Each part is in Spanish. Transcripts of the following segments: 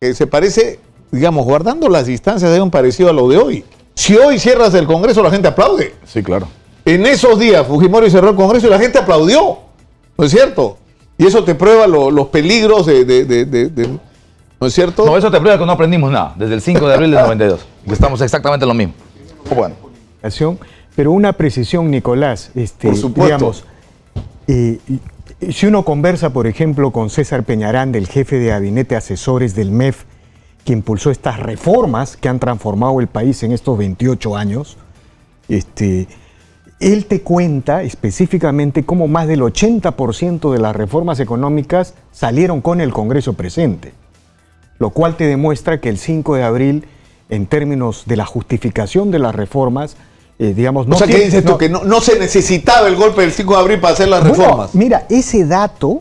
Que se parece, digamos, guardando las distancias de un parecido a lo de hoy. Si hoy cierras el Congreso, la gente aplaude. Sí, claro. En esos días Fujimori cerró el Congreso y la gente aplaudió, ¿no es cierto? Y eso te prueba los peligros ¿no es cierto? No, eso te prueba que no aprendimos nada, desde el 5 de abril del 92. Estamos exactamente en lo mismo. Bueno. Pero una precisión, Nicolás, por supuesto. Digamos, si uno conversa, por ejemplo, con César Peñaranda, el jefe de gabinete asesores del MEF, que impulsó estas reformas que han transformado el país en estos 28 años, él te cuenta específicamente cómo más del 80% de las reformas económicas salieron con el Congreso presente, lo cual te demuestra que el 5 de abril, en términos de la justificación de las reformas, digamos... No, o sea, ¿qué dices tú? Que no se necesitaba el golpe del 5 de abril para hacer las reformas. Mira, ese dato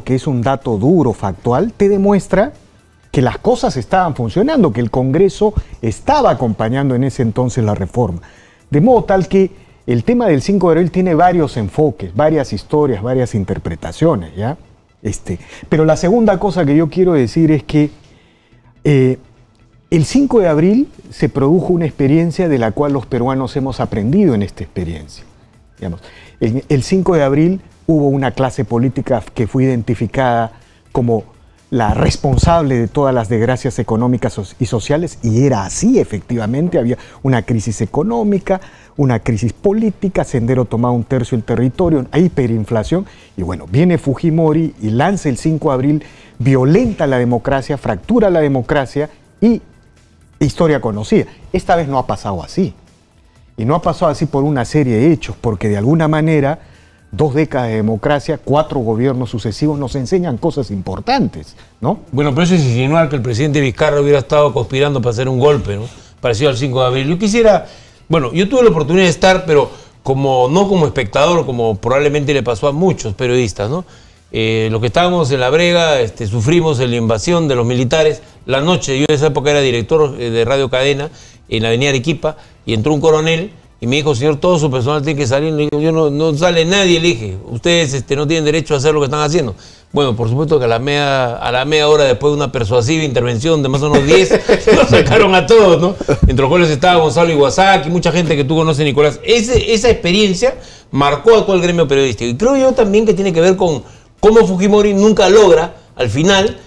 que es un dato duro, factual, te demuestra que las cosas estaban funcionando, que el Congreso estaba acompañando en ese entonces la reforma. De modo tal que el tema del 5 de abril tiene varios enfoques, varias historias, varias interpretaciones, ¿ya? Pero la segunda cosa que yo quiero decir es que el 5 de abril se produjo una experiencia de la cual los peruanos hemos aprendido en esta experiencia. Digamos, el 5 de abril hubo una clase política que fue identificada como la responsable de todas las desgracias económicas y sociales, y era así, efectivamente. Había una crisis económica, una crisis política, Sendero tomaba 1/3 del territorio, hiperinflación, y bueno, viene Fujimori y lanza el 5 de abril, violenta la democracia, fractura la democracia y historia conocida. Esta vez no ha pasado así. Y no ha pasado así por una serie de hechos, porque de alguna manera 2 décadas de democracia, 4 gobiernos sucesivos nos enseñan cosas importantes, ¿no? Bueno, pero eso es insinuar que el presidente Vizcarra hubiera estado conspirando para hacer un golpe, ¿no? Parecido al 5 de abril. Yo quisiera, bueno, yo tuve la oportunidad de estar, pero no como espectador, como probablemente le pasó a muchos periodistas, ¿no? Los que estábamos en la brega, sufrimos la invasión de los militares. La noche, yo en esa época era director de Radio Cadena en la avenida Arequipa, y entró un coronel y me dijo: señor, todo su personal tiene que salir. Le digo: no sale nadie. Le dije: ustedes no tienen derecho a hacer lo que están haciendo. Bueno, por supuesto que a la media hora, después de una persuasiva intervención de más o menos 10, nos sacaron a todos, ¿no? Entre los cuales estaba Gonzalo Iwasaki, mucha gente que tú conoces, Nicolás. Esa experiencia marcó a todo el gremio periodístico. Y creo yo también que tiene que ver con cómo Fujimori nunca logra, al final,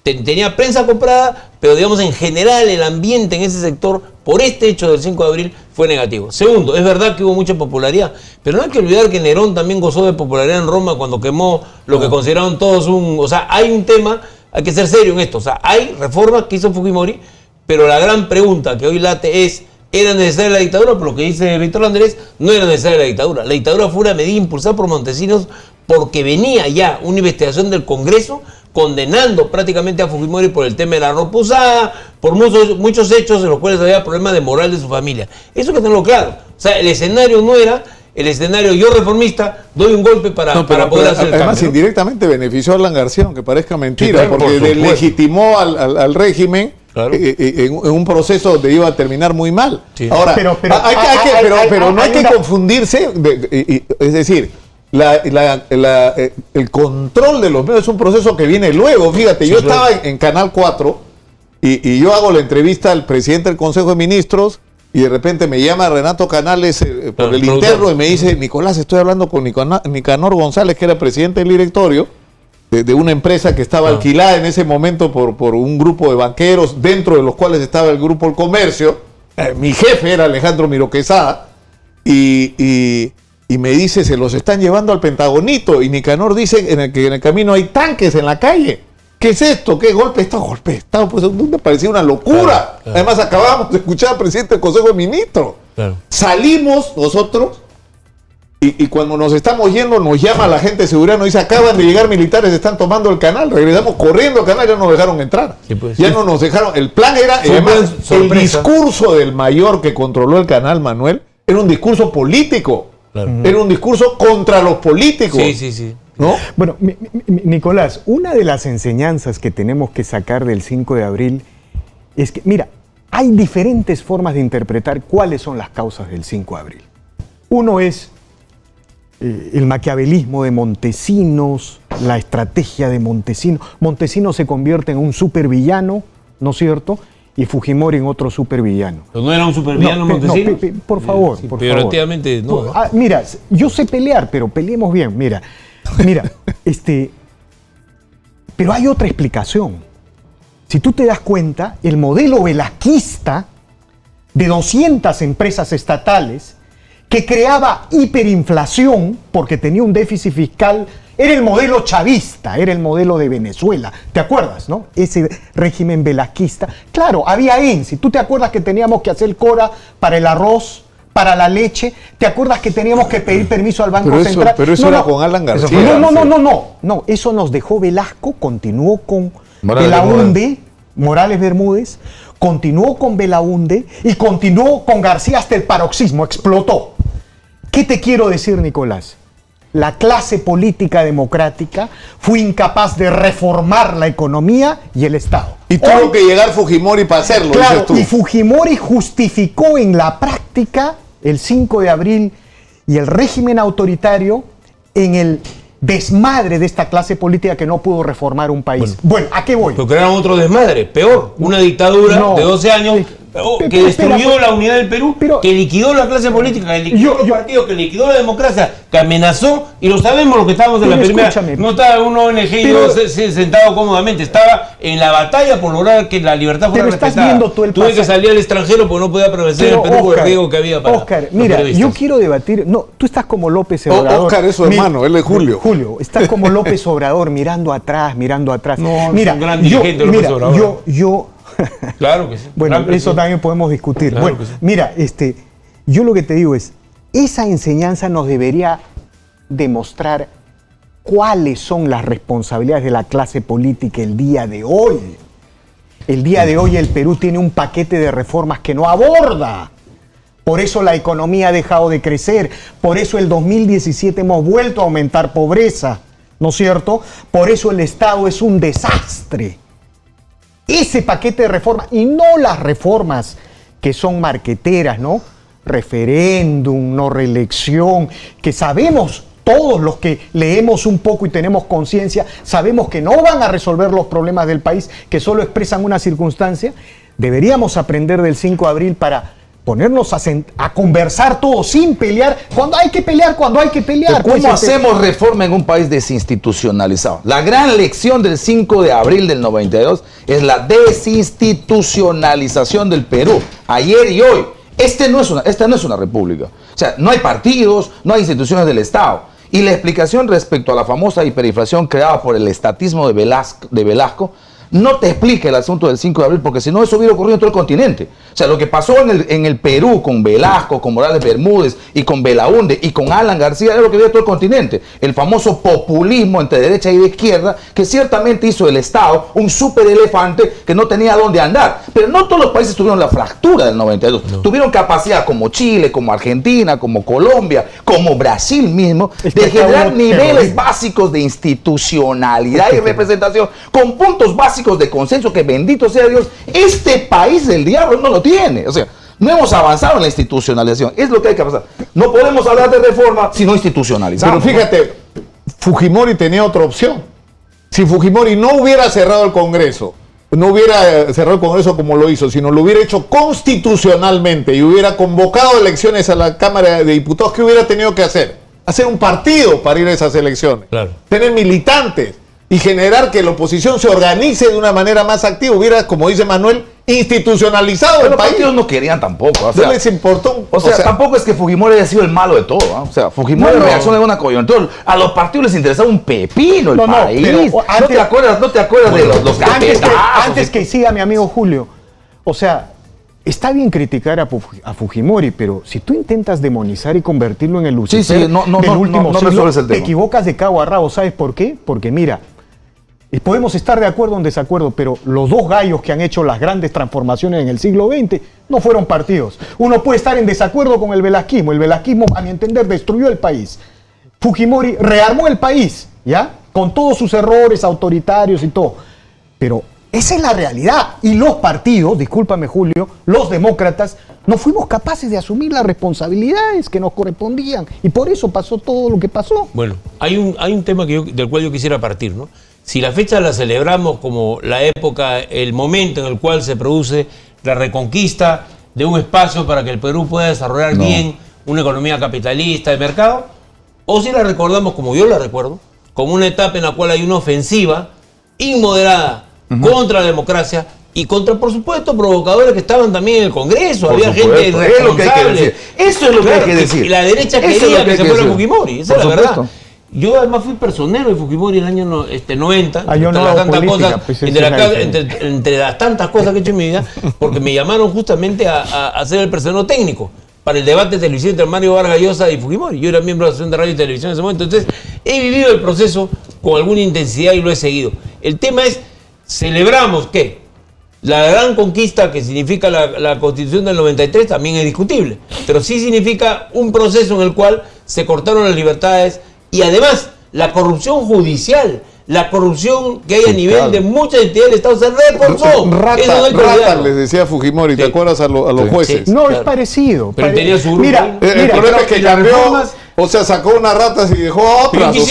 tenía prensa comprada, pero digamos en general el ambiente en ese sector, por este hecho del 5 de abril, fue negativo. Segundo, es verdad que hubo mucha popularidad, pero no hay que olvidar que Nerón también gozó de popularidad en Roma cuando quemó lo que consideraron todos o sea, hay un tema, hay que ser serio en esto, o sea, hay reformas que hizo Fujimori, pero la gran pregunta que hoy late es: ¿era necesaria la dictadura? Por lo que dice Víctor Andrés, no era necesaria la dictadura. La dictadura fue una medida impulsada por Montesinos porque venía ya una investigación del Congreso condenando prácticamente a Fujimori por el tema de la ropa usada, por muchos hechos en los cuales había problemas de moral de su familia. Eso hay que tenerlo claro. O sea, el escenario no era el escenario yo reformista, doy un golpe para poder hacer el además, cambio, ¿no? Indirectamente benefició a Alan García, aunque parezca mentira, sí, claro, porque deslegitimó al régimen. Claro. En un proceso donde iba a terminar muy mal. Sí. Ahora, pero no hay que confundirse, es decir, el control de los medios es un proceso que viene luego. Fíjate, sí, yo estaba en Canal 4 y yo hago la entrevista al presidente del Consejo de Ministros y de repente me llama Renato Canales por el interno y me dice: Nicolás, estoy hablando con Nicanor González, que era presidente del directorio de una empresa que estaba alquilada en ese momento por un grupo de banqueros, dentro de los cuales estaba el Grupo El Comercio. Mi jefe era Alejandro Miro Quesada, y me dice: se los están llevando al Pentagonito. Y Nicanor dice que en el camino hay tanques en la calle. ¿Qué es esto? ¿Qué golpe de Estado? Golpe de Estado, pues me parecía una locura. Claro. Además, acabamos de escuchar al presidente del Consejo de Ministros. Claro. Salimos nosotros. Y cuando nos estamos yendo, nos llama la gente de seguridad, nos dice: acaban de llegar militares, están tomando el canal. Regresamos corriendo al canal, ya nos dejaron entrar. Sí, pues, ya no nos dejaron. El plan era, además, el discurso del mayor que controló el canal, Manuel, era un discurso político. Claro. Era un discurso contra los políticos. Sí. ¿No? Bueno, Nicolás, una de las enseñanzas que tenemos que sacar del 5 de abril es que, mira, hay diferentes formas de interpretar cuáles son las causas del 5 de abril. Uno es el maquiavelismo de Montesinos, la estrategia de Montesinos. Montesinos se convierte en un supervillano, ¿no es cierto? Y Fujimori en otro supervillano. ¿Pero no era un supervillano Montesinos? Por favor, Sí, por peyorativamente, favor. no. Mira, yo sé pelear, pero peleemos bien. Mira, pero hay otra explicación. Si tú te das cuenta, el modelo velasquista de 200 empresas estatales que creaba hiperinflación porque tenía un déficit fiscal, era el modelo chavista, era el modelo de Venezuela. ¿Te acuerdas, no? Ese régimen velasquista. Claro, había ENSI. ¿Tú te acuerdas que teníamos que hacer cora para el arroz, para la leche? ¿Te acuerdas que teníamos que pedir permiso al Banco Central? Pero eso era con Alan García. No, eso nos dejó Velasco, continuó con Belaúnde, Morales Bermúdez, continuó con Belaúnde y continuó con García hasta el paroxismo, explotó. ¿Qué te quiero decir, Nicolás? La clase política democrática fue incapaz de reformar la economía y el Estado. Y tuvo que llegar Fujimori para hacerlo, claro, dices tú. Y Fujimori justificó en la práctica el 5 de abril y el régimen autoritario en el desmadre de esta clase política que no pudo reformar un país. Bueno, ¿a qué voy? Pero crearon otro desmadre, peor, una dictadura de 12 años que destruyó la unidad del Perú, que liquidó la clase política, que liquidó los partidos, que liquidó la democracia, que amenazó, y lo sabemos los que estábamos en la primera. No estaba un ONG sentado cómodamente, estaba en la batalla por lograr que la libertad fuera respetada. Tuve que salir al extranjero porque no podía prevalecer el Perú por el riesgo que había para Oscar, mira, yo quiero debatir. No, tú estás como López Obrador. Oscar es su hermano, él es Julio. Julio, estás como López Obrador, mirando atrás, mirando atrás. No, mira, es un gran dirigente López Obrador. Claro que sí. Bueno, claro que eso también podemos discutir. Claro, bueno, mira, yo lo que te digo es, esa enseñanza nos debería demostrar cuáles son las responsabilidades de la clase política el día de hoy. El día de hoy el Perú tiene un paquete de reformas que no aborda. Por eso la economía ha dejado de crecer. Por eso el 2017 hemos vuelto a aumentar pobreza, ¿no es cierto? Por eso el Estado es un desastre. Ese paquete de reformas, y no las reformas que son marqueteras, ¿no? Referéndum, no reelección, que sabemos, todos los que leemos un poco y tenemos conciencia, sabemos que no van a resolver los problemas del país, que solo expresan una circunstancia. Deberíamos aprender del 5 de abril para ponernos a conversar todos sin pelear, cuando hay que pelear, ¿Cómo hacemos reforma en un país desinstitucionalizado? La gran lección del 5 de abril del 92 es la desinstitucionalización del Perú, ayer y hoy. Esta no es una república. O sea, no hay partidos, no hay instituciones del Estado. Y la explicación respecto a la famosa hiperinflación creada por el estatismo de Velasco no te explica el asunto del 5 de abril, porque si no, eso hubiera ocurrido en todo el continente. O sea, lo que pasó en el Perú con Velasco, con Morales Bermúdez y con Belaúnde y con Alan García, es lo que vio todo el continente. El famoso populismo entre derecha y de izquierda, que ciertamente hizo del Estado un super elefante que no tenía dónde andar. Pero no todos los países tuvieron la fractura del 92. No. Tuvieron capacidad, como Chile, como Argentina, como Colombia, como Brasil mismo, de generar niveles básicos de institucionalidad y representación, con puntos básicos de consenso que, bendito sea Dios, este país del diablo no lo tiene. O sea, no hemos avanzado en la institucionalización. Es lo que hay que pasar. No podemos hablar de reforma si no institucionalizamos. Pero fíjate, Fujimori tenía otra opción. Si Fujimori no hubiera cerrado el Congreso, no hubiera cerrado el Congreso como lo hizo, sino lo hubiera hecho constitucionalmente y hubiera convocado elecciones a la Cámara de Diputados, ¿qué hubiera tenido que hacer? Hacer un partido para ir a esas elecciones. Claro. Tener militantes y generar que la oposición se organice de una manera más activa. Hubiera, como dice Manuel, institucionalizado el país. Los partidos no querían tampoco. O sea, no les importó. O sea, tampoco es que Fujimori haya sido el malo de todo. ¿Eh? O sea, Fujimori reaccionó en una coyuntura. A los partidos les interesaba un pepino el país. Antes, ¿No te acuerdas de los antes que siga mi amigo Julio. O sea, está bien criticar a Fujimori, pero si tú intentas demonizar y convertirlo en el Lucifer del último siglo, te equivocas de cabo a rabo. ¿Sabes por qué? Porque mira, podemos estar de acuerdo o en desacuerdo, pero los dos gallos que han hecho las grandes transformaciones en el siglo XX no fueron partidos. Uno puede estar en desacuerdo con el velasquismo. El velasquismo, a mi entender, destruyó el país. Fujimori rearmó el país, ¿ya? Con todos sus errores autoritarios y todo. Pero Esa es la realidad. Y los partidos, discúlpame Julio, los demócratas, no fuimos capaces de asumir las responsabilidades que nos correspondían. Y por eso pasó todo lo que pasó. Bueno, hay un tema del cual yo quisiera partir, ¿no? Si la fecha la celebramos como la época, el momento en el cual se produce la reconquista de un espacio para que el Perú pueda desarrollar bien una economía capitalista de mercado, o si la recordamos como yo la recuerdo, como una etapa en la cual hay una ofensiva inmoderada contra la democracia y contra, por supuesto, provocadores que estaban también en el Congreso. Había gente irresponsable. Eso es lo que hay que decir. Y la derecha quería que se fuera Fujimori. Esa es la verdad. Yo además fui personero de Fujimori en el año 90, entre las tantas cosas que he hecho en mi vida, porque me llamaron justamente a ser el personero técnico para el debate de televisión entre Mario Vargas Llosa y Fujimori. Yo era miembro de la Asociación de Radio y Televisión en ese momento, entonces he vivido el proceso con alguna intensidad y lo he seguido. El tema es, celebramos que la gran conquista que significa la Constitución del 93 también es discutible, pero sí significa un proceso en el cual se cortaron las libertades. Y además, la corrupción judicial, la corrupción que hay a nivel de muchas entidades del Estado se reforzó. Rata les decía Fujimori, ¿te acuerdas a los jueces? Sí, no, claro. Es parecido. Pero tenía su grupo. Mira, el problema es que cambió, o sea, sacó unas ratas y dejó a otras. Yo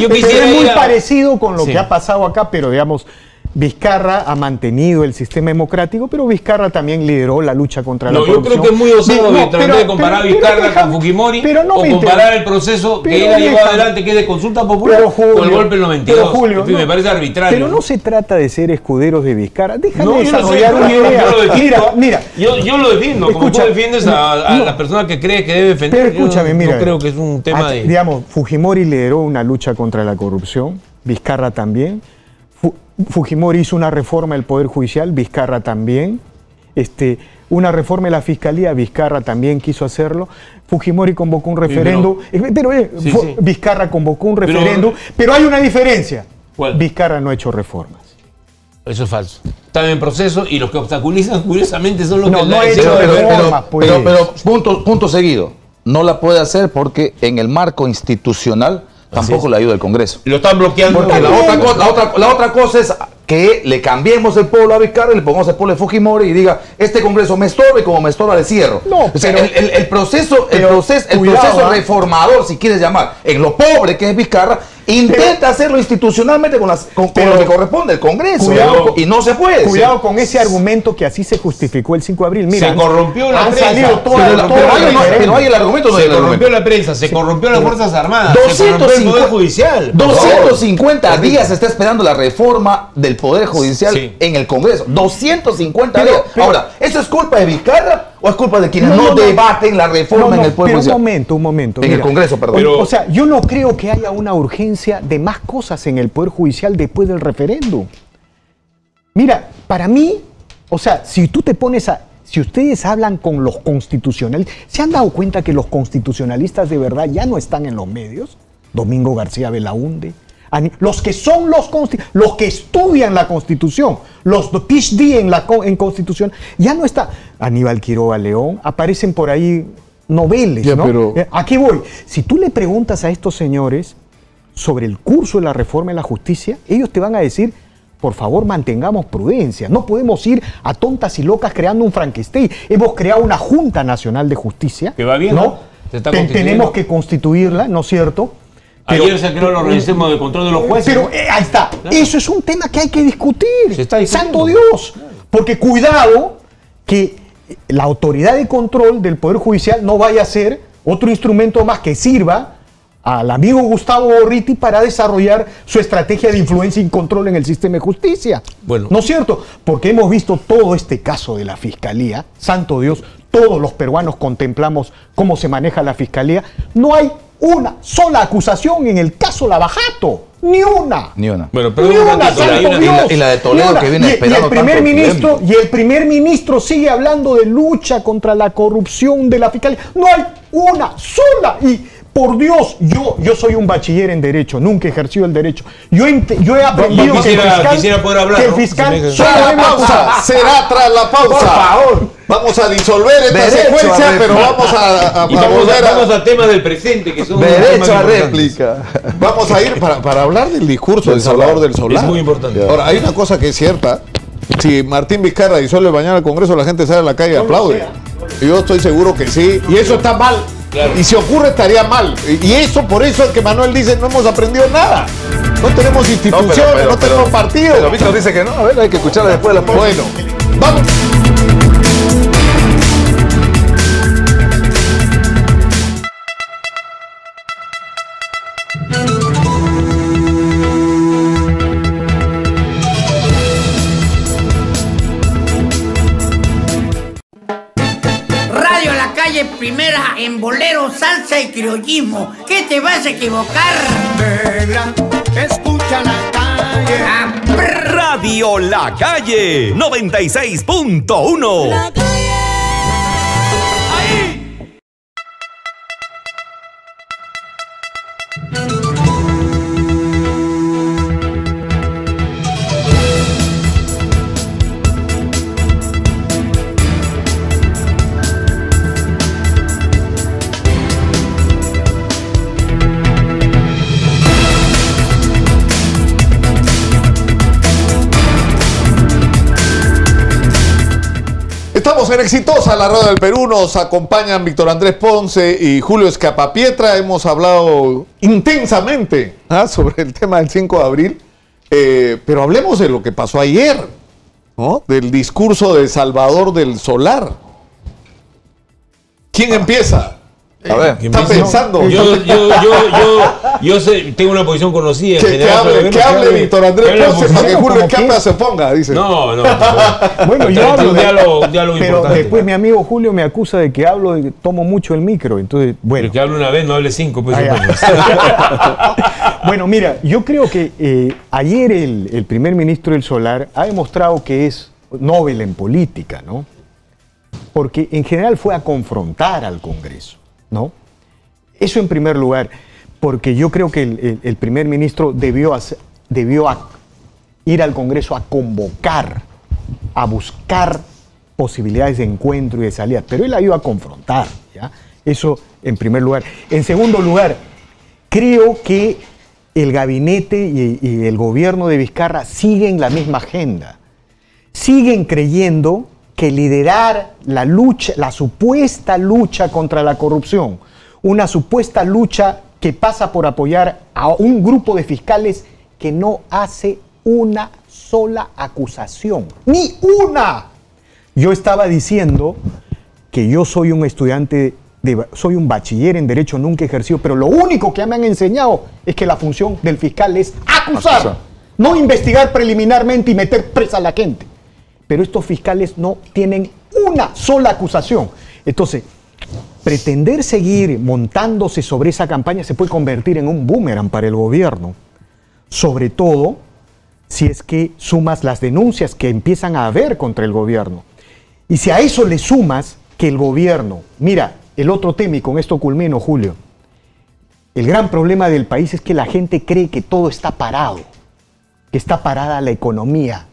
quisiera es muy parecido con lo que ha pasado acá, pero digamos, Vizcarra ha mantenido el sistema democrático, pero Vizcarra también lideró la lucha contra la corrupción. Yo creo que es muy osado tratar de comparar a Vizcarra con Fujimori o comparar el proceso que él ha llevado adelante, que es de consulta popular, con el golpe del 92. Julio, en fin, me parece arbitrario. Pero no se trata de ser escuderos de Vizcarra. Déjame desarrollar una idea. Mira, yo lo defiendo. Escucha, como tú defiendes a la persona que cree que debe defender. Pero escúchame, mira. Yo creo que es un tema de... Digamos, Fujimori lideró una lucha contra la corrupción, Vizcarra también. Fujimori hizo una reforma del Poder Judicial, Vizcarra también. Una reforma de la Fiscalía, Vizcarra también quiso hacerlo. Fujimori convocó un referéndum. Vizcarra convocó un referéndum, pero hay una diferencia. ¿Cuál? Vizcarra no ha hecho reformas. Eso es falso. Están en proceso y los que obstaculizan, curiosamente, son los que no ha hecho reformas. Pero punto seguido. No la puede hacer porque en el marco institucional tampoco le ayuda el Congreso. Lo están bloqueando. Porque la otra cosa es que le cambiemos el pueblo a Vizcarra y le pongamos el pueblo de Fujimori y diga, este Congreso me estorba y como me estorba le cierro. No, o sea, el proceso reformador, si quieres llamar, en lo pobre que es Vizcarra, intenta hacerlo institucionalmente con lo que corresponde el Congreso. Y no se puede. Cuidado con ese argumento que así se justificó el 5 de abril. Mira, se corrompió la prensa. Pero hay el argumento. Se corrompió la prensa, se corrompió las Fuerzas Armadas, se corrompió el Poder Judicial. 250 días se está esperando la reforma del Poder Judicial en el Congreso. 250 días. Ahora, ¿eso es culpa de Vizcarra o es culpa de quienes no debaten la reforma en el Poder Judicial? Un momento. En el Congreso, perdón. O sea, yo no creo que haya una urgencia de más cosas en el Poder Judicial después del referéndum. Mira, para mí, o sea, si ustedes hablan con los constitucionalistas, ¿se han dado cuenta que los constitucionalistas de verdad ya no están en los medios? Domingo García Belaúnde, los que son los que estudian la Constitución, los PhD en Constitución, ya no está. Aníbal Quiroga León, aparecen por ahí noveles, ¿no? Pero... Aquí voy. Si tú le preguntas a estos señores sobre el curso de la reforma de la justicia, ellos te van a decir, por favor, mantengamos prudencia. No podemos ir a tontas y locas creando un Frankenstein. Hemos creado una Junta Nacional de Justicia. Que va bien, ¿no? Tenemos que constituirla, ¿no es cierto? Ayer se creó el organismo de control de los jueces. Pero ahí está. Claro. Eso es un tema que hay que discutir. ¡Santo Dios! Porque cuidado que la autoridad de control del Poder Judicial no vaya a ser otro instrumento más que sirva al amigo Gustavo Gorriti para desarrollar su estrategia de influencia y control en el sistema de justicia. Bueno. ¿No es cierto? Porque hemos visto todo este caso de la Fiscalía. ¡Santo Dios! Todos los peruanos contemplamos cómo se maneja la Fiscalía. No hay una sola acusación en el caso Lavajato. Ni una. Bueno, pero ni una, santo Dios. Y la de Toledo que viene esperando y el primer ministro sigue hablando de lucha contra la corrupción de la Fiscalía. No hay una sola. Y por Dios, yo soy un bachiller en Derecho, nunca he ejercido el Derecho. Yo he aprendido quisiera poder hablar, que el fiscal será tras la pausa. Por favor. Vamos a disolver esta secuencia, pero vamos a volver vamos a temas del presente, que son derecho a réplica. Vamos a ir para hablar del discurso del Salvador del Solar. Es muy importante. Ahora, hay una cosa que es cierta. Si Martín Vizcarra disuelve mañana el Congreso, la gente sale a la calle y aplaude. Yo estoy seguro que sí. Y eso está mal. Claro. Y si ocurre, estaría mal. Y eso, por eso es que Manuel dice, no hemos aprendido nada. No tenemos instituciones, no tenemos partidos. Pero Víctor dice que no. A ver, hay que escucharla después de la pausa. Bueno, vamos. Primera en bolero, salsa y criollismo. ¿Qué te vas a equivocar? Negra, escucha la calle. Radio La Calle 96.1. La calle. Estamos en Exitosa, la radio del Perú. Nos acompañan Víctor Andrés Ponce y Julio Escapapietra. Hemos hablado intensamente sobre el tema del 5 de abril. Pero hablemos de lo que pasó ayer, ¿no? Del discurso de Salvador del Solar. ¿Quién empieza? A ver, ¿Está pensando? Yo sé, tengo una posición conocida en general. Que hable Víctor Andrés Ponce para que Julio Escapa se ponga, dice. No. Bueno, yo hablo un diálogo pero importante. después mi amigo Julio me acusa de que hablo y tomo mucho el micro. Entonces, bueno. El que hable una vez, no hable 5. Pues, Bueno, mira, yo creo que ayer el primer ministro del Solar ha demostrado que es Nobel en política, ¿no? Porque en general fue a confrontar al Congreso, ¿no? Eso en primer lugar, porque yo creo que el primer ministro debió ir al Congreso a convocar, a buscar posibilidades de encuentro y de salida, pero él ha ido a confrontar, ¿ya? Eso en primer lugar. En segundo lugar, creo que el gabinete y el gobierno de Vizcarra siguen la misma agenda. Siguen creyendo que liderar la lucha, la supuesta lucha contra la corrupción, una supuesta lucha que pasa por apoyar a un grupo de fiscales que no hace una sola acusación, ¡ni una! Yo estaba diciendo que yo soy un estudiante, soy un bachiller en Derecho, nunca he ejercido, pero lo único que me han enseñado es que la función del fiscal es acusar, no investigar preliminarmente y meter presa a la gente. Pero estos fiscales no tienen una sola acusación. Entonces, pretender seguir montándose sobre esa campaña se puede convertir en un boomerang para el gobierno. Sobre todo, si es que sumas las denuncias que empiezan a haber contra el gobierno. Y si a eso le sumas que el gobierno, mira, el otro tema, y con esto culmino, Julio, el gran problema del país es que la gente cree que todo está parado, que está parada la economía,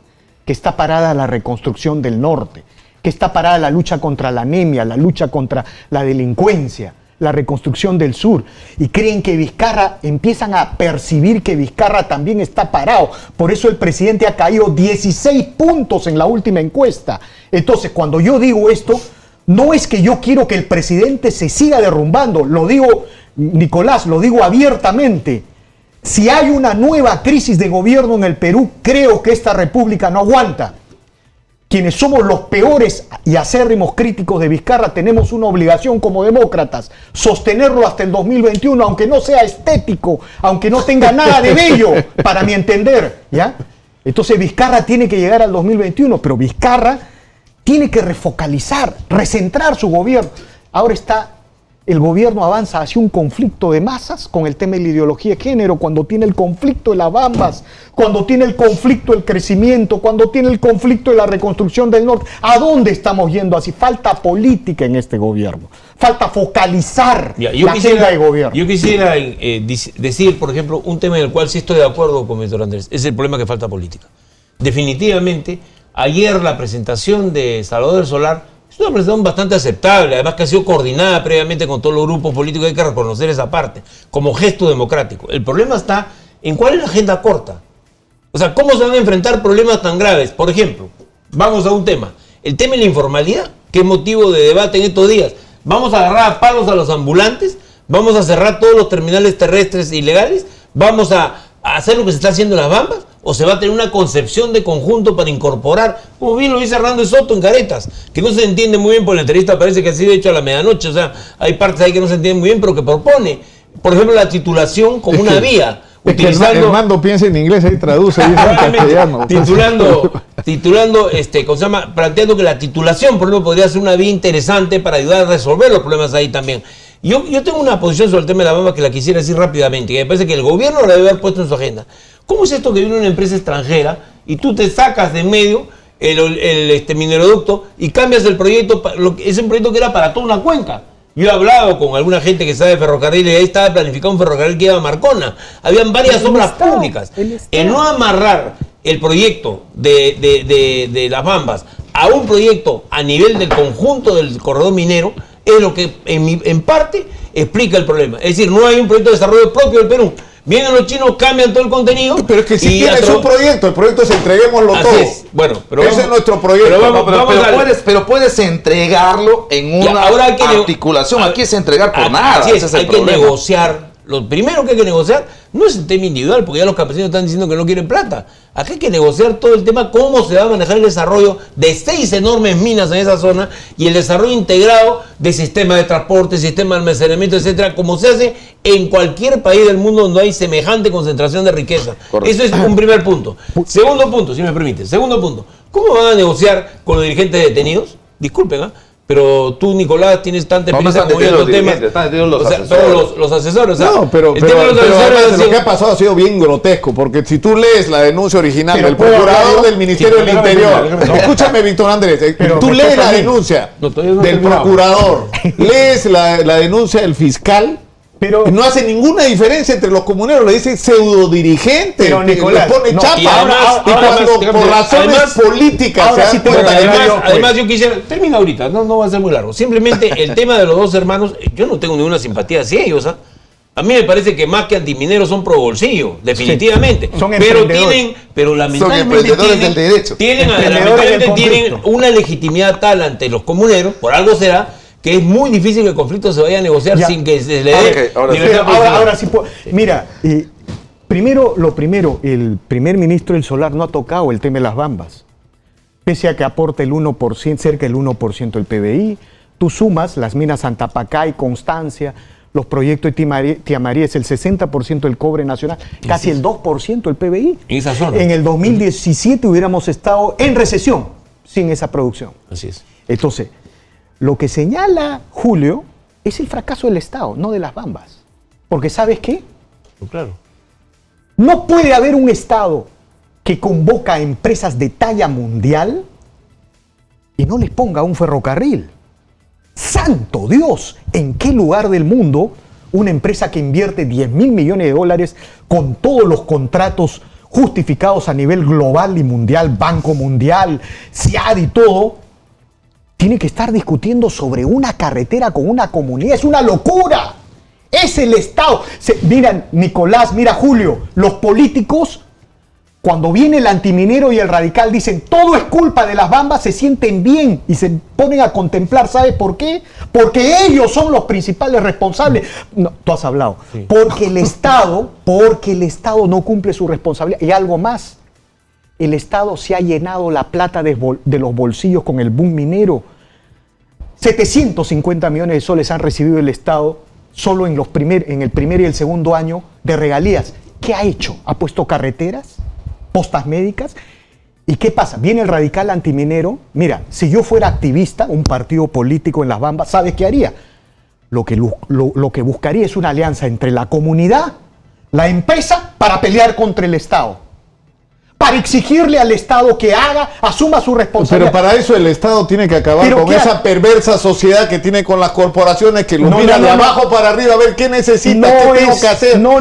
que está parada la reconstrucción del norte, que está parada la lucha contra la anemia, la lucha contra la delincuencia, la reconstrucción del sur, y creen que Vizcarra, empiezan a percibir que Vizcarra también está parado. Por eso el presidente ha caído 16 puntos en la última encuesta. Entonces, cuando yo digo esto, no es que yo quiero que el presidente se siga derrumbando, lo digo, Nicolás, lo digo abiertamente. Si hay una nueva crisis de gobierno en el Perú, creo que esta república no aguanta. Quienes somos los peores y acérrimos críticos de Vizcarra tenemos una obligación como demócratas, sostenerlo hasta el 2021, aunque no sea estético, aunque no tenga nada de bello, para mi entender, ¿ya? Entonces Vizcarra tiene que llegar al 2021, pero Vizcarra tiene que refocalizar, recentrar su gobierno. Ahora el gobierno avanza hacia un conflicto de masas con el tema de la ideología de género, cuando tiene el conflicto de las Bambas, cuando tiene el conflicto del crecimiento, cuando tiene el conflicto de la reconstrucción del norte. ¿A dónde estamos yendo así? Falta política en este gobierno. Falta focalizar la agenda de gobierno. Yo quisiera decir, por ejemplo, un tema en el cual sí estoy de acuerdo con Víctor Andrés. Es el problema que falta política. Definitivamente, ayer la presentación de Salvador del Solar Es una presentación bastante aceptable, además que ha sido coordinada previamente con todos los grupos políticos, hay que reconocer esa parte, como gesto democrático. El problema está en cuál es la agenda corta. O sea, ¿cómo se van a enfrentar problemas tan graves? Por ejemplo, vamos a un tema, el tema de la informalidad, que es motivo de debate en estos días. Vamos a agarrar a palos a los ambulantes, vamos a cerrar todos los terminales terrestres ilegales, vamos a hacer lo que se está haciendo en las Bambas, o se va a tener una concepción de conjunto para incorporar, como bien lo dice Hernández Soto en Caretas, que no se entiende muy bien por la entrevista, parece que ha sido hecho a la medianoche, o sea, hay partes ahí que no se entienden muy bien, pero que propone, por ejemplo, la titulación como una vía. Utilizando, el mando piensa en inglés y traduce en castellano. Titulando, ¿cómo se llama? Planteando que la titulación, por ejemplo, podría ser una vía interesante para ayudar a resolver los problemas ahí también. Yo tengo una posición sobre el tema de la Bamba que la quisiera decir rápidamente, que me parece que el gobierno la debe haber puesto en su agenda. ¿Cómo es esto que viene una empresa extranjera y tú te sacas de en medio el mineroducto y cambias el proyecto? Es un proyecto que era para toda una cuenca. Yo he hablado con alguna gente que sabe de ferrocarril y ahí estaba planificado un ferrocarril que iba a Marcona. Habían varias obras públicas. El no amarrar el proyecto de las Bambas a un proyecto a nivel del conjunto del corredor minero es lo que en parte explica el problema. Es decir, no hay un proyecto de desarrollo propio del Perú. Vienen los chinos, cambian todo el contenido. Pero es que si tienes un proyecto, el proyecto es entreguémoslo todo. Es. Bueno, pero ese es nuestro proyecto. Pero puedes entregarlo en una articulación. Aquí es entregar por nada. Así es, hay que negociar. Lo primero que hay que negociar no es el tema individual, porque ya los campesinos están diciendo que no quieren plata. Aquí hay que negociar todo el tema, cómo se va a manejar el desarrollo de 6 enormes minas en esa zona y el desarrollo integrado de sistemas de transporte, sistema de almacenamiento, etcétera, como se hace en cualquier país del mundo donde hay semejante concentración de riqueza. Correcto. Eso es un primer punto. Segundo punto, si me permite. Segundo punto, ¿cómo van a negociar con los dirigentes detenidos? Disculpen, pero tú, Nicolás, tienes tanta experiencia como yo en los temas. Los asesores. No, pero lo que ha pasado ha sido bien grotesco, porque si tú lees la denuncia original del procurador del Ministerio del Interior, escúchame, Víctor Andrés, tú lees la denuncia del procurador, lees la denuncia del fiscal. Pero no hace ninguna diferencia entre los comuneros, le dice pseudo dirigente, pero Nicolás, le pone chapa, y cuando por razones políticas se dan cuenta. Además yo quisiera, termina ahorita, no va a ser muy largo, simplemente el tema de los dos hermanos, yo no tengo ninguna simpatía hacia ellos, a mí me parece que más que antimineros son pro bolsillo, definitivamente, sí, pero lamentablemente tienen una legitimidad tal ante los comuneros, por algo será, que es muy difícil que el conflicto se vaya a negociar sin que se le dé... Ahora sí puedo. Mira, lo primero, el primer ministro del Solar no ha tocado el tema de las Bambas. Pese a que aporta el 1%, cerca del 1% del PBI, tú sumas las minas Santa Pacay, Constancia, los proyectos de Tía María, es el 60% del cobre nacional, casi el 2% del PBI. En esa zona. En el 2017 hubiéramos estado en recesión sin esa producción. Así es. Entonces, lo que señala Julio es el fracaso del Estado, no de las Bambas. Porque ¿sabes qué? Claro. No puede haber un Estado que convoca a empresas de talla mundial y no les ponga un ferrocarril. ¡Santo Dios! ¿En qué lugar del mundo una empresa que invierte 10.000 millones de dólares con todos los contratos justificados a nivel global y mundial, Banco Mundial, CIAD y todo, tiene que estar discutiendo sobre una carretera con una comunidad? Es una locura. Es el Estado. Mira, Nicolás, mira, Julio, los políticos, cuando viene el antiminero y el radical, dicen todo es culpa de las Bambas, se sienten bien y se ponen a contemplar. ¿Sabes por qué? Porque ellos son los principales responsables. No, tú has hablado. Sí. Porque el Estado no cumple su responsabilidad. Y algo más. El Estado se ha llenado la plata de los bolsillos con el boom minero. 750 millones de soles han recibido el Estado solo en el primer y el segundo año de regalías. ¿Qué ha hecho? ¿Ha puesto carreteras? ¿Postas médicas? ¿Y qué pasa? Viene el radical antiminero. Mira, si yo fuera activista, un partido político en las Bambas, ¿sabes qué haría? Lo que buscaría es una alianza entre la comunidad, la empresa, para pelear contra el Estado. para exigirle al Estado que asuma su responsabilidad. Pero para eso el Estado tiene que acabar con esa perversa sociedad que tiene con las corporaciones, que lo miran de abajo para arriba a ver qué necesita, qué tengo que hacer. No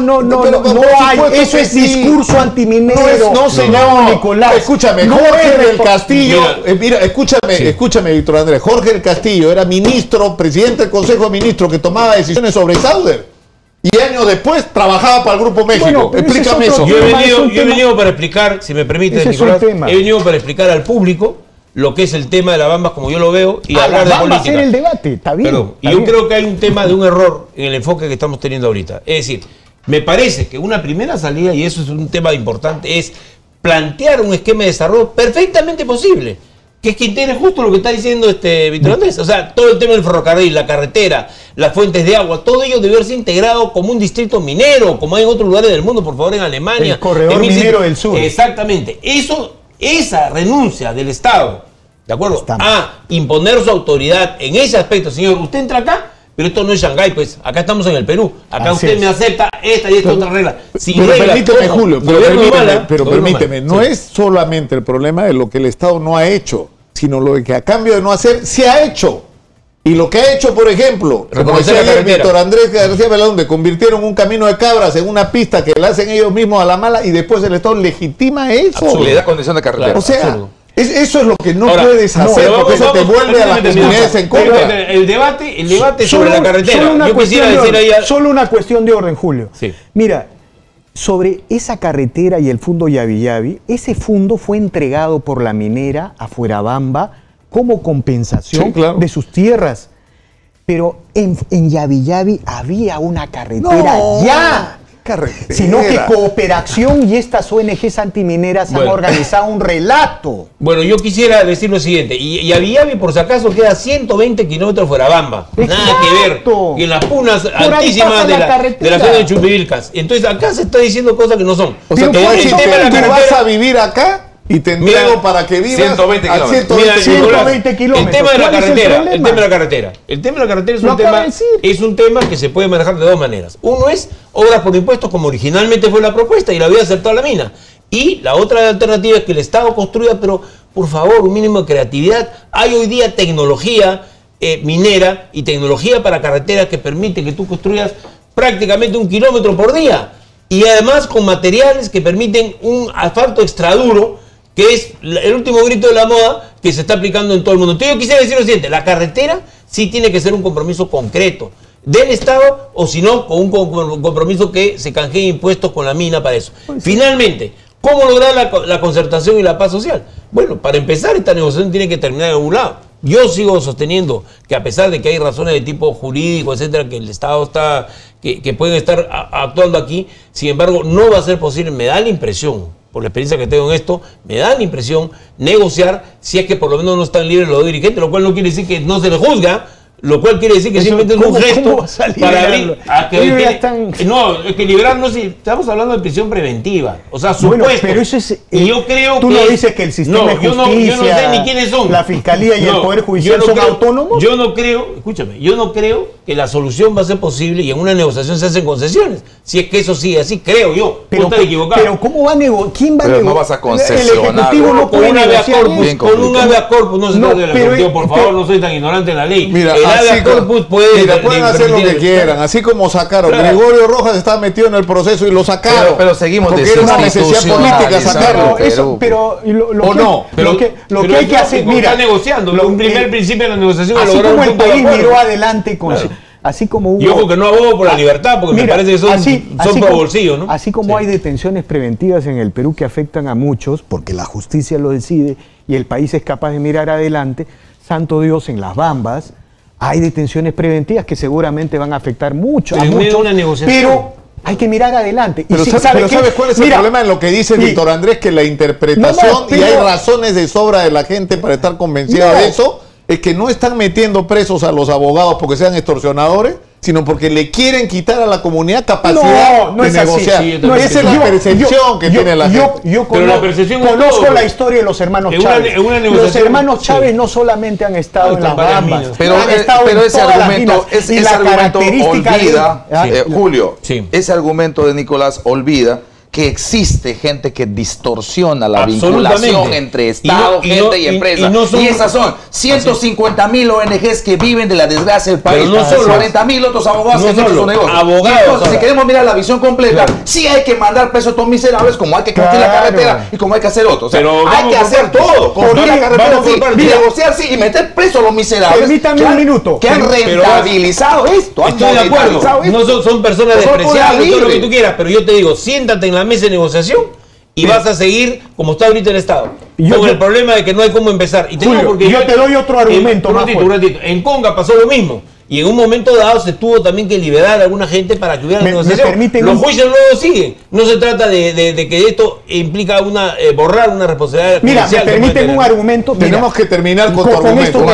hay. Eso es discurso antiminero. No, señor Nicolás. Escúchame, Jorge del Castillo, mira, escúchame, Víctor Andrés. Jorge del Castillo era ministro, presidente del Consejo de Ministros que tomaba decisiones sobre Sauder. Y años después trabajaba para el Grupo México. Explícame eso. Yo he venido para explicar, si me permite, Nicolás, he venido para explicar al público lo que es el tema de las Bambas como yo lo veo y hablar de política. Hacer el debate, está bien. Perdón. Y yo creo que hay un tema de un error en el enfoque que estamos teniendo ahorita. Es decir, me parece que una primera salida, y eso es un tema importante, es plantear un esquema de desarrollo perfectamente posible. Que es que integre justo lo que está diciendo Víctor Andrés. O sea, todo el tema del ferrocarril, la carretera, las fuentes de agua, todo ello debe verse integrado como un distrito minero, como hay en otros lugares del mundo, por favor, en Alemania. El corredor minero del sur. Exactamente. Esa renuncia del Estado, ¿de acuerdo? A imponer su autoridad en ese aspecto. Señor, usted entra acá, pero esto no es Shanghái, pues. Acá estamos en el Perú. Acá usted me acepta esta y esta otra regla. Pero permíteme, Julio, pero permíteme, no es solamente el problema de lo que el Estado no ha hecho, sino lo que a cambio de no hacer, se ha hecho. Y lo que ha hecho, por ejemplo, como decía ayer Víctor Andrés García Belaúnde, convirtieron un camino de cabras en una pista que la hacen ellos mismos a la mala y después el Estado legitima eso. Le da condición de carretera. Claro, o sea, eso es lo que no puedes hacer, porque eso te vuelve a las comunidades en contra. El debate sobre la carretera. Solo una cuestión de orden, Julio. Sí. Mira, sobre esa carretera y el fondo Yavi Yavi, ese fondo fue entregado por la minera a Fuerabamba como compensación de sus tierras. Pero en Yavi Yavi había una carretera sino que Cooperación y estas ONGs antimineras han organizado un relato. Bueno, yo quisiera decir lo siguiente, y Yavi Yavi, por si acaso, queda 120 kilómetros fuera Bamba. Nada que ver. Y en las punas altísimas de la zona de Chupivilcas. Entonces acá se está diciendo cosas que no son. O sea, tú vas a vivir acá y te entrego para que vivas 120 kilómetros. 120 kilómetros. El tema de la carretera. El tema de la carretera es un tema que se puede manejar de dos maneras. Uno es obras por impuestos, como originalmente fue la propuesta y la había aceptado la mina. Y la otra alternativa es que el Estado construya, pero por favor, un mínimo de creatividad. Hay hoy día tecnología minera y tecnología para carreteras que permite que tú construyas prácticamente 1 kilómetro por día. Y además con materiales que permiten un asfalto extraduro, que es el último grito de la moda que se está aplicando en todo el mundo. Entonces yo quisiera decir lo siguiente, la carretera sí tiene que ser un compromiso concreto del Estado, o si no, con un compromiso que se canjee impuestos con la mina para eso. Finalmente, ¿cómo lograr la concertación y la paz social? Bueno, para empezar, esta negociación tiene que terminar en algún lado. Yo sigo sosteniendo que a pesar de que hay razones de tipo jurídico, etcétera, que el Estado está, que pueden estar actuando aquí, sin embargo, no va a ser posible, me da la impresión, por la experiencia que tengo en esto, me da la impresión negociar si es que por lo menos no están libres los dirigentes, lo cual no quiere decir que no se les juzga, lo cual quiere decir que simplemente es un gesto para abrir a que no, es que liberar no, si estamos hablando de prisión preventiva, o sea, supuesto. Pero eso es, y yo creo tú no dices que el sistema de justicia, yo no sé ni quiénes son, la fiscalía y el poder judicial son autónomos. Yo no creo, escúchame, yo no creo que la solución va a ser posible y en una negociación se hacen concesiones. Si es que eso sigue así, creo yo. Pero, puedo estar equivocado. Pero ¿cómo va a negociar? ¿Quién va a negociar? No vas a concesionar. El Ejecutivo no puede negociar. Con un habeas corpus no se trata del Ejecutivo. Por favor, no soy tan ignorante en la ley. Mira, el habeas corpus pueden hacer lo que quieran. Así como sacaron. Gregorio Rojas está metido en el proceso y lo sacaron. Pero seguimos porque era una necesidad política sacarlo. Pero lo que hay que hacer, mira, está negociando. Un primer principio de la negociación. Así como el país miró adelante con... Así como hubo, yo porque no abogo por la libertad, porque me parece que son pro bolsillo, ¿no? Así como hay detenciones preventivas en el Perú que afectan a muchos, porque la justicia lo decide y el país es capaz de mirar adelante, santo Dios, en las Bambas hay detenciones preventivas que seguramente van a afectar mucho a muchos, pero hay que mirar adelante. Pero ¿sabes cuál es el problema en lo que dice Víctor Andrés? Que la interpretación, y hay razones de sobra de la gente para estar convencida de eso, es que no están metiendo presos a los abogados porque sean extorsionadores, sino porque le quieren quitar a la comunidad capacidad de negociar. Esa es la percepción que tiene la gente. Yo conozco la historia de los hermanos Chávez. Los hermanos Chávez no solamente han estado en las Bambas, pero ese argumento olvida, Julio, ese argumento de Nicolás olvida que existe gente que distorsiona la vinculación entre Estado, gente y empresa. Y esas son 150.000 ONGs que viven de la desgracia del país. No solo 40.000 otros abogados que hacen su negocio. Abogados. Entonces, si queremos mirar la visión completa, sí hay que mandar presos a estos miserables, como hay que construir la carretera y como hay que hacer otro. O sea, pero hay que hacer todo. Construir la carretera sí, negociar sí y meter presos a los miserables. Permítame un minuto. Que han rentabilizado esto. Estoy de acuerdo. No son personas despreciables, todo lo que tú quieras, pero yo te digo, siéntate en la mesa de negociación y vas a seguir como está ahorita el Estado. Con el problema de que no hay cómo empezar. Y Julio, porque yo te doy otro argumento más fuerte. En Conga pasó lo mismo. Y en un momento dado se tuvo también que liberar a alguna gente para que hubiera negociación. Los juicios luego siguen. No se trata de que esto implica borrar una responsabilidad. Mira, me permiten un argumento. Tenemos que terminar con tu argumento.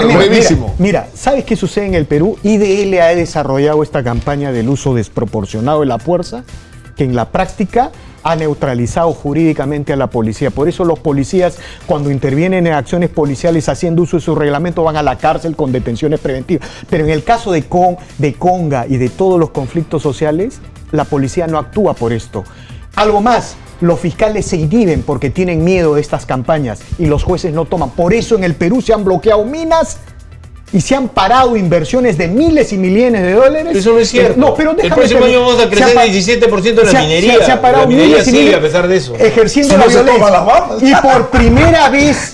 Mira, ¿sabes qué sucede en el Perú? IDL ha desarrollado esta campaña del uso desproporcionado de la fuerza, que en la práctica ha neutralizado jurídicamente a la policía. Por eso los policías, cuando intervienen en acciones policiales haciendo uso de su reglamento, van a la cárcel con detenciones preventivas. Pero en el caso de Conga y de todos los conflictos sociales, la policía no actúa por esto. Algo más, los fiscales se inhiben porque tienen miedo de estas campañas y los jueces no toman. Por eso en el Perú se han bloqueado minas y se han parado inversiones de miles y millones de dólares. Eso no es cierto. No, pero el próximo año vamos a crecer 17% de la minería. Se ha parado la minería miles y sigue miles a pesar de eso. Ejerciendo la violencia. Y por primera vez